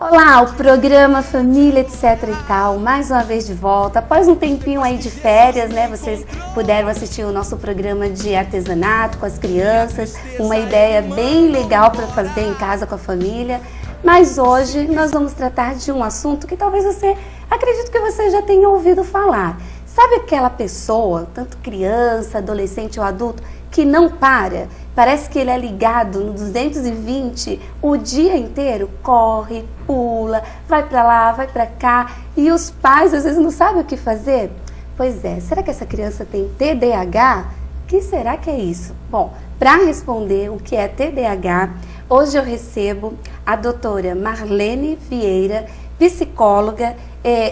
Olá, o programa Família Etc e Tal, mais uma vez de volta. Após um tempinho aí de férias, né, vocês puderam assistir o nosso programa de artesanato com as crianças, uma ideia bem legal para fazer em casa com a família. Mas hoje nós vamos tratar de um assunto que talvez acredito que você já tenha ouvido falar. Sabe aquela pessoa, tanto criança, adolescente ou adulto, que não para? Parece que ele é ligado no 220 o dia inteiro, corre, pula, vai para lá, vai para cá, e os pais às vezes não sabem o que fazer. Pois é, será que essa criança tem TDAH? O que será que é isso? Bom, para responder o que é TDAH, hoje eu recebo a doutora Marlene Vieira, psicóloga,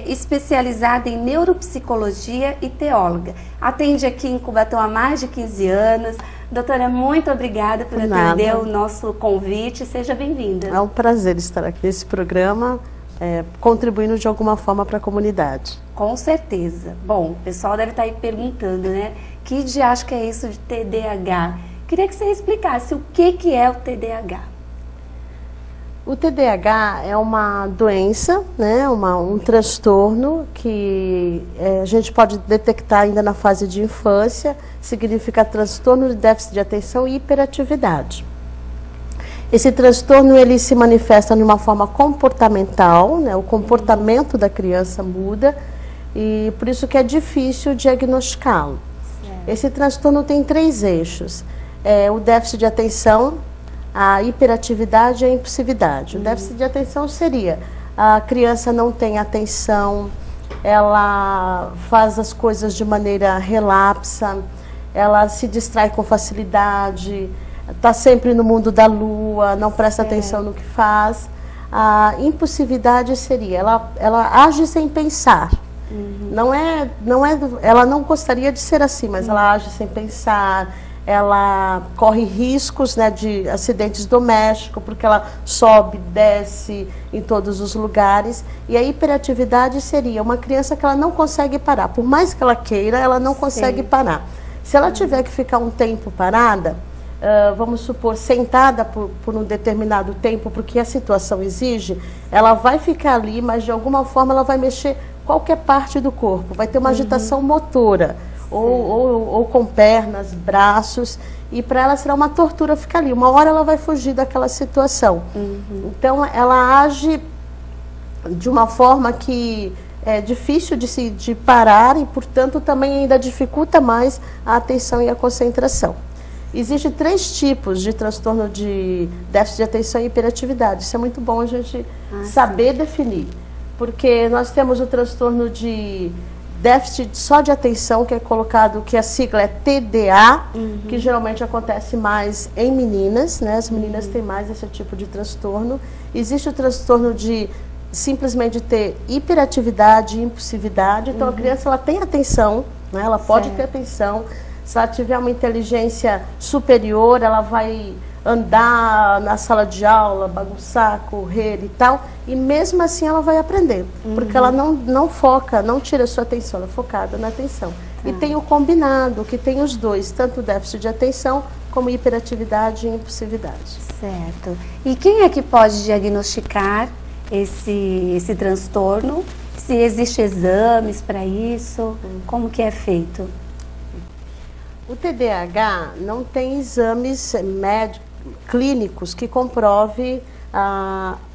especializada em neuropsicologia e teóloga. Atende aqui em Cubatão há mais de 15 anos. Doutora, muito obrigada por atender o nosso convite. Seja bem-vinda. É um prazer estar aqui nesse programa, contribuindo de alguma forma para a comunidade. Com certeza. Bom, o pessoal deve estar aí perguntando, né? Que diacho que é isso de TDAH? Queria que você explicasse o que é o TDAH. O TDAH é uma doença, né, um transtorno que a gente pode detectar ainda na fase de infância, significa transtorno de déficit de atenção e hiperatividade. Esse transtorno ele se manifesta de uma forma comportamental, né, o comportamento da criança muda e por isso que é difícil diagnosticá-lo. Esse transtorno tem 3 eixos, o déficit de atenção, a hiperatividade e a impulsividade. O déficit de atenção seria a criança não tem atenção, ela faz as coisas de maneira relapsa, ela se distrai com facilidade, está sempre no mundo da lua, não presta atenção no que faz. A impulsividade seria, ela age sem pensar. Ela não gostaria de ser assim, mas ela age sem pensar. Ela corre riscos, né, de acidentes domésticos, porque ela sobe, desce em todos os lugares. E a hiperatividade seria uma criança que ela não consegue parar. Por mais que ela queira, ela não consegue parar. Se ela tiver que ficar um tempo parada, vamos supor, sentada por um determinado tempo, porque a situação exige, ela vai ficar ali, mas de alguma forma ela vai mexer qualquer parte do corpo. Vai ter uma agitação motora. Ou com pernas, braços, e para ela será uma tortura ficar ali. Uma hora ela vai fugir daquela situação. Então ela age de uma forma que é difícil de parar e, portanto, também ainda dificulta mais a atenção e a concentração. Existem 3 tipos de transtorno de déficit de atenção e hiperatividade. Isso é muito bom a gente saber definir, porque nós temos o transtorno de déficit só de atenção, que é colocado, que a sigla é TDA, que geralmente acontece mais em meninas, né? As meninas têm mais esse tipo de transtorno. Existe o transtorno de simplesmente ter hiperatividade e impulsividade. Então a criança ela tem atenção, né? Ela pode ter atenção. Se ela tiver uma inteligência superior, ela vai andar na sala de aula, bagunçar, correr e tal, e mesmo assim ela vai aprender, porque ela não foca, não tira a sua atenção, ela é focada na atenção. E tem o combinado, que tem os dois, tanto o déficit de atenção como hiperatividade e impulsividade. Certo. E quem é que pode diagnosticar esse transtorno? Se existem exames para isso, como que é feito? O TDAH não tem exames médicos, clínicos que comprove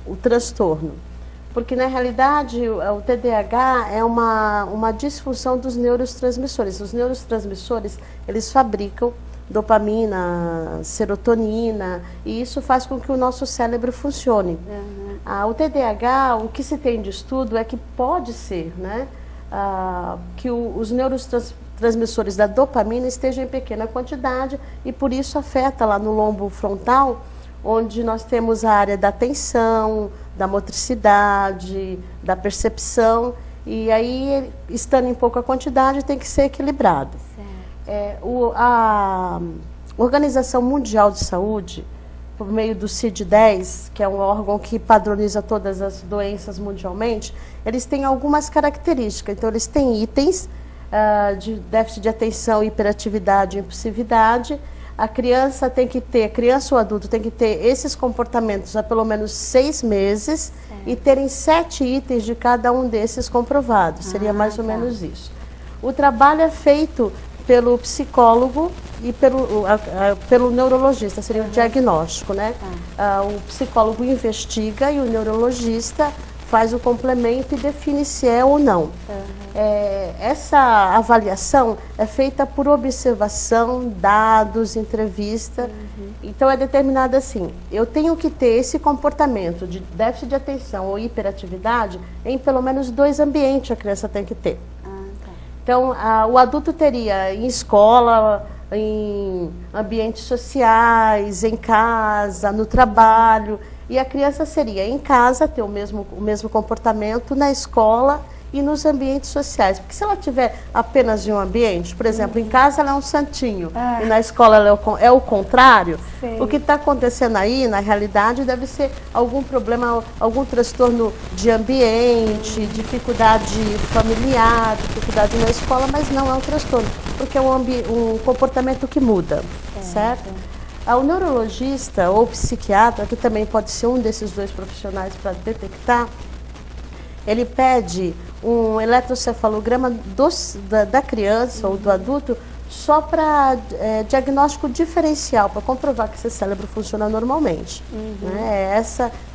o transtorno, porque na realidade o TDAH é uma disfunção dos neurotransmissores. Os neurotransmissores eles fabricam dopamina, serotonina, e isso faz com que o nosso cérebro funcione. O TDAH, o que se tem de estudo é que pode ser, né, que os neurotransmissores da dopamina estejam em pequena quantidade e por isso afeta lá no lombo frontal, onde nós temos a área da atenção, da motricidade, da percepção, e aí, estando em pouca quantidade, tem que ser equilibrado. A Organização Mundial de Saúde, por meio do CID-10, que é um órgão que padroniza todas as doenças mundialmente, eles têm algumas características. Então, eles têm itens de déficit de atenção, hiperatividade e impulsividade. A criança ou adulto tem que ter esses comportamentos há pelo menos 6 meses. e terem 7 itens de cada um desses comprovados. Seria mais ou menos isso. O trabalho é feito pelo psicólogo e pelo neurologista, seria o diagnóstico, né? O psicólogo investiga e o neurologista faz o complemento e define se é ou não. Essa avaliação é feita por observação, dados, entrevista. Então é determinado assim, eu tenho que ter esse comportamento de déficit de atenção ou hiperatividade em pelo menos 2 ambientes a criança tem que ter. Então o adulto teria em escola, em ambientes sociais, em casa, no trabalho. E a criança seria em casa, ter o mesmo comportamento, na escola e nos ambientes sociais. Porque se ela tiver apenas em um ambiente, por exemplo, em casa ela é um santinho e na escola ela é o contrário, o que está acontecendo aí, na realidade, deve ser algum problema, algum transtorno de ambiente, dificuldade familiar, dificuldade na escola, mas não é um transtorno, porque é um comportamento que muda, certo? O neurologista ou psiquiatra, que também pode ser um desses 2 profissionais para detectar, ele pede um eletrocefalograma da criança ou do adulto só para diagnóstico diferencial, para comprovar que esse cérebro funciona normalmente.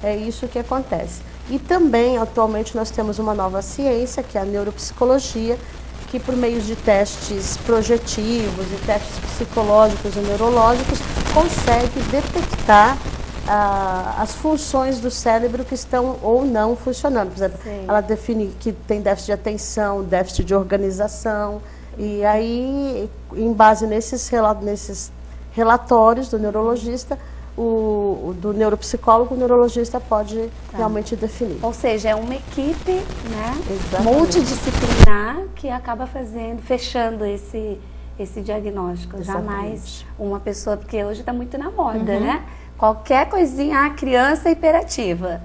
É isso que acontece. E também, atualmente, nós temos uma nova ciência, que é a neuropsicologia, que por meio de testes projetivos e testes psicológicos e neurológicos consegue detectar as funções do cérebro que estão ou não funcionando. Por exemplo, ela define que tem déficit de atenção, déficit de organização, e aí, em base nesses relatórios do neurologista, do neuropsicólogo, o neurologista pode realmente definir. Ou seja, é uma equipe, né, multidisciplinar que acaba fechando esse diagnóstico. Exatamente. Jamais uma pessoa, porque hoje está muito na moda, né? Qualquer coisinha, a criança é hiperativa.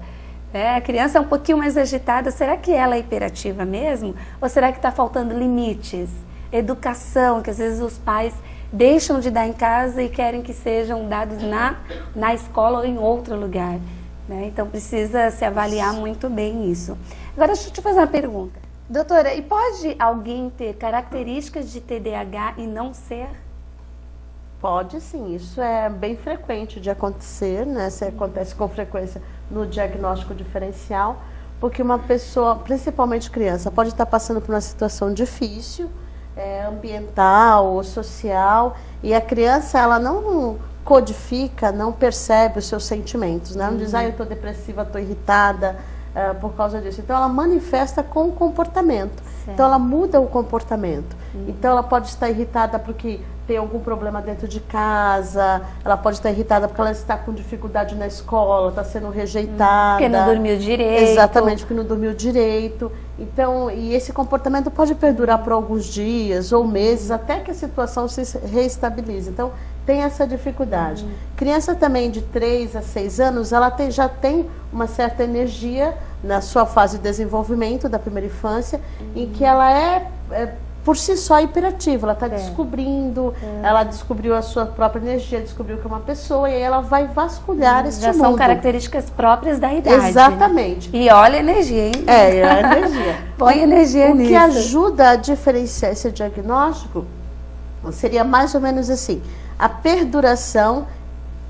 A criança é um pouquinho mais agitada, será que ela é hiperativa mesmo? Ou será que está faltando limites? Educação, que às vezes os pais deixam de dar em casa e querem que sejam dados na escola ou em outro lugar, né? Então precisa se avaliar muito bem isso. Agora deixa eu te fazer uma pergunta. Doutora, e pode alguém ter características de TDAH e não ser? Pode sim, isso é bem frequente de acontecer, né? Isso acontece com frequência no diagnóstico diferencial, porque uma pessoa, principalmente criança, pode estar passando por uma situação difícil, ambiental ou social, e a criança ela não codifica, não percebe os seus sentimentos, né? Não diz, eu estou depressiva, estou irritada por causa disso. Então ela manifesta com o comportamento. Então ela muda o comportamento. Então ela pode estar irritada porque tem algum problema dentro de casa, ela pode estar irritada porque ela está com dificuldade na escola, está sendo rejeitada. Porque não dormiu direito. Exatamente, porque não dormiu direito. Então, e esse comportamento pode perdurar por alguns dias ou meses, até que a situação se reestabilize. Então, tem essa dificuldade. Criança também de 3 a 6 anos, ela já tem uma certa energia na sua fase de desenvolvimento da primeira infância, em que ela é por si só hiperativa, ela está descobrindo, ela descobriu a sua própria energia, descobriu que é uma pessoa, e aí ela vai vasculhar este mundo. Já são características próprias da idade. Exatamente. Né? E olha a energia, hein? A energia. Põe energia nisso. O que ajuda a diferenciar esse diagnóstico seria mais ou menos assim, a perduração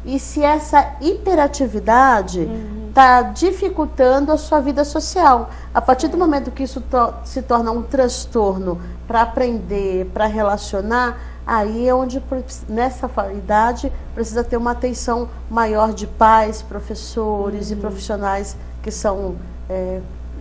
e se essa hiperatividade está dificultando a sua vida social. A partir do momento que isso se torna um transtorno para aprender, para relacionar, aí é onde, nessa idade, precisa ter uma atenção maior de pais, professores e profissionais que são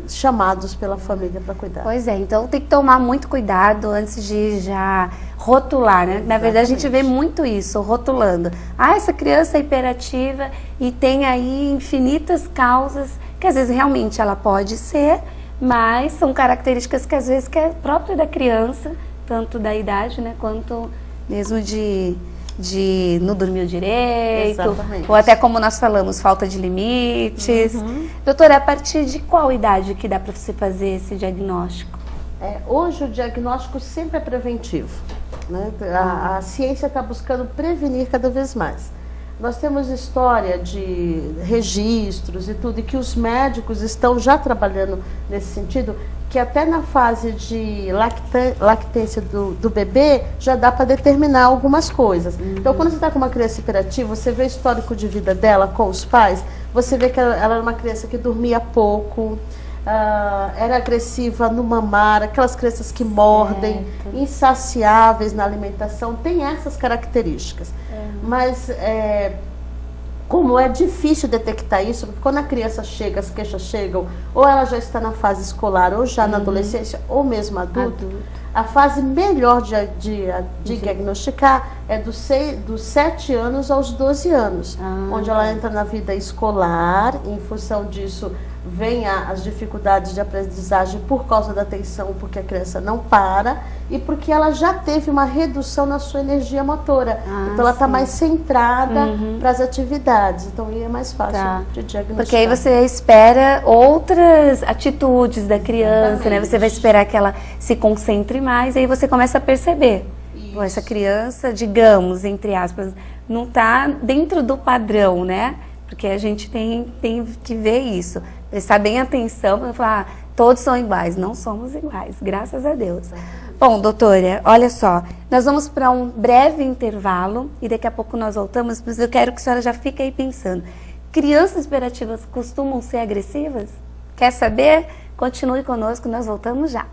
chamados pela família para cuidar. Pois é, então tem que tomar muito cuidado antes de já rotular, né? Exatamente. Na verdade a gente vê muito isso, rotulando. Essa criança é hiperativa e tem aí infinitas causas que às vezes realmente ela pode ser, mas são características que às vezes que é própria da criança, tanto da idade, né, quanto mesmo de não dormir direito. Exatamente. Ou até como nós falamos, falta de limites. Doutora, a partir de qual idade que dá para você fazer esse diagnóstico? Hoje o diagnóstico sempre é preventivo, né? A ciência está buscando prevenir cada vez mais. Nós temos história de registros e tudo, e que os médicos estão já trabalhando nesse sentido, que até na fase de lactência do bebê já dá para determinar algumas coisas. Então, quando você está com uma criança hiperativa, você vê o histórico de vida dela com os pais, você vê que ela era uma criança que dormia pouco, era agressiva no mamar, aquelas crianças que mordem, insaciáveis na alimentação, tem essas características. Mas como é difícil detectar isso, porque quando a criança chega, as queixas chegam, ou ela já está na fase escolar, ou já na adolescência, ou mesmo adulto, a fase melhor de diagnosticar é dos 7 anos aos 12 anos, onde ela entra na vida escolar, em função disso vem as dificuldades de aprendizagem por causa da tensão, porque a criança não para, e porque ela já teve uma redução na sua energia motora. Então ela está mais centrada para as atividades, então aí é mais fácil de diagnosticar. Porque aí você espera outras atitudes da criança, né? Você vai esperar que ela se concentre mais, e aí você começa a perceber. Pô, essa criança, digamos, entre aspas, não está dentro do padrão, né? Porque a gente tem que ver isso, prestar bem atenção para falar, todos são iguais. Não somos iguais, graças a Deus. Bom, doutora, olha só, nós vamos para um breve intervalo e daqui a pouco nós voltamos, mas eu quero que a senhora já fique aí pensando. Crianças hiperativas costumam ser agressivas? Quer saber? Continue conosco, nós voltamos já.